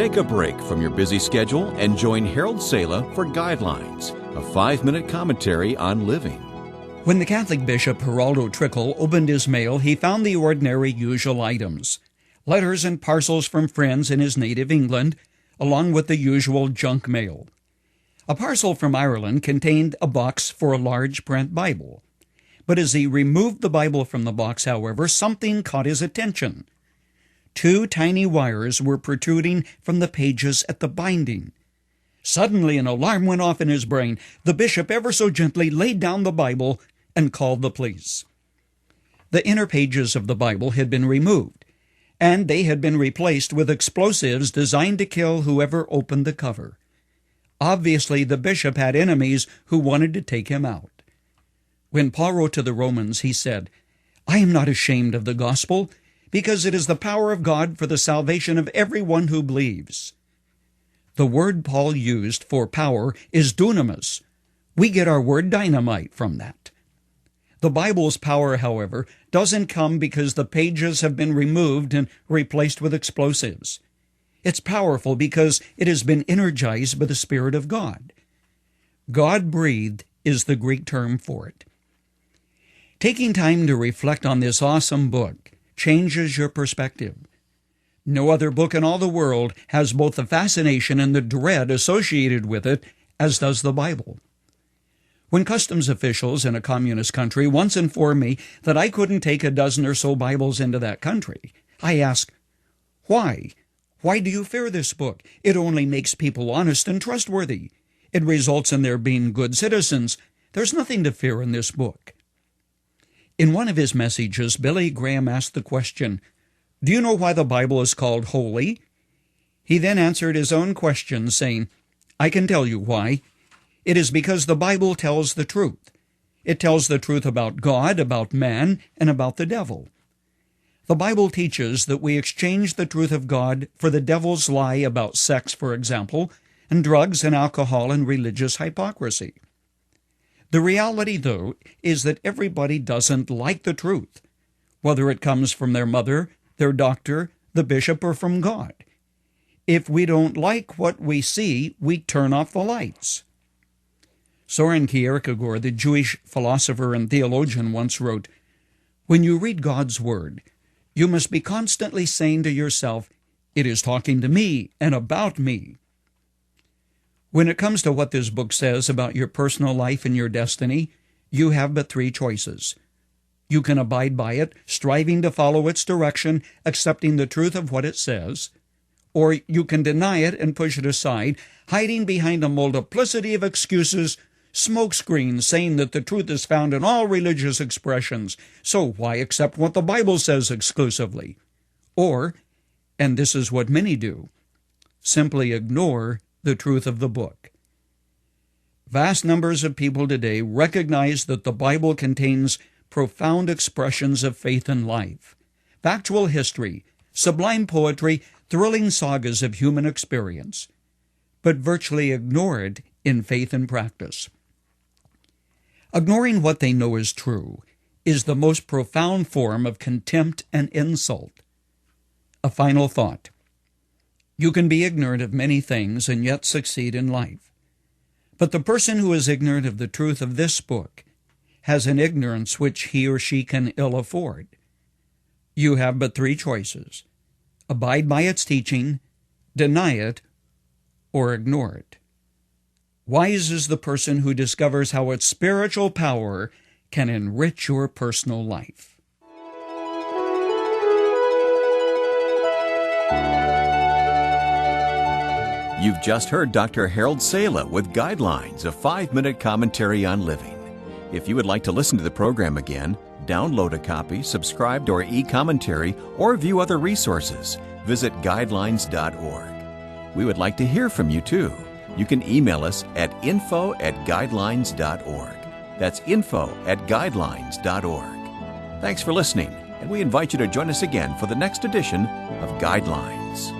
Take a break from your busy schedule and join Harold Sala for Guidelines, a 5-minute commentary on living. When the Catholic Bishop Gerardo Trickle opened his mail, he found the ordinary usual items: letters and parcels from friends in his native England, along with the usual junk mail. A parcel from Ireland contained a box for a large print Bible. But as he removed the Bible from the box, however, something caught his attention. 2 tiny wires were protruding from the pages at the binding. Suddenly an alarm went off in his brain. The bishop ever so gently laid down the Bible and called the police. The inner pages of the Bible had been removed, and they had been replaced with explosives designed to kill whoever opened the cover. Obviously, the bishop had enemies who wanted to take him out. When Paul wrote to the Romans, he said, "I am not ashamed of the gospel, because it is the power of God for the salvation of everyone who believes." The word Paul used for power is dunamis. We get our word dynamite from that. The Bible's power, however, doesn't come because the pages have been removed and replaced with explosives. It's powerful because it has been energized by the Spirit of God. God-breathed is the Greek term for it. Taking time to reflect on this awesome book changes your perspective. No other book in all the world has both the fascination and the dread associated with it as does the Bible. When customs officials in a communist country once informed me that I couldn't take a dozen or so Bibles into that country, I asked, "Why? Why do you fear this book? It only makes people honest and trustworthy. It results in their being good citizens. There's nothing to fear in this book." In one of his messages, Billy Graham asked the question, "Do you know why the Bible is called holy?" He then answered his own question, saying, "I can tell you why. It is because the Bible tells the truth. It tells the truth about God, about man, and about the devil. The Bible teaches that we exchange the truth of God for the devil's lie about sex, for example, and drugs and alcohol and religious hypocrisy. The reality, though, is that everybody doesn't like the truth, whether it comes from their mother, their doctor, the bishop, or from God. If we don't like what we see, we turn off the lights." Soren Kierkegaard, the Jewish philosopher and theologian, once wrote, "When you read God's Word, you must be constantly saying to yourself, 'It is talking to me and about me.'" When it comes to what this book says about your personal life and your destiny, you have but 3 choices. You can abide by it, striving to follow its direction, accepting the truth of what it says, or you can deny it and push it aside, hiding behind a multiplicity of excuses, smokescreens saying that the truth is found in all religious expressions, so why accept what the Bible says exclusively? Or, and this is what many do, simply ignore the truth of the book. Vast numbers of people today recognize that the Bible contains profound expressions of faith and life, factual history, sublime poetry, thrilling sagas of human experience, but virtually ignore it in faith and practice. Ignoring what they know is true is the most profound form of contempt and insult. A final thought. You can be ignorant of many things and yet succeed in life. But the person who is ignorant of the truth of this book has an ignorance which he or she can ill afford. You have but 3 choices: abide by its teaching, deny it, or ignore it. Wise is the person who discovers how its spiritual power can enrich your personal life. You've just heard Dr. Harold Sala with Guidelines, a 5-minute commentary on living. If you would like to listen to the program again, download a copy, subscribe to our e-commentary, or view other resources, visit guidelines.org. We would like to hear from you, too. You can email us at info@guidelines.org. That's info@guidelines.org. Thanks for listening, and we invite you to join us again for the next edition of Guidelines.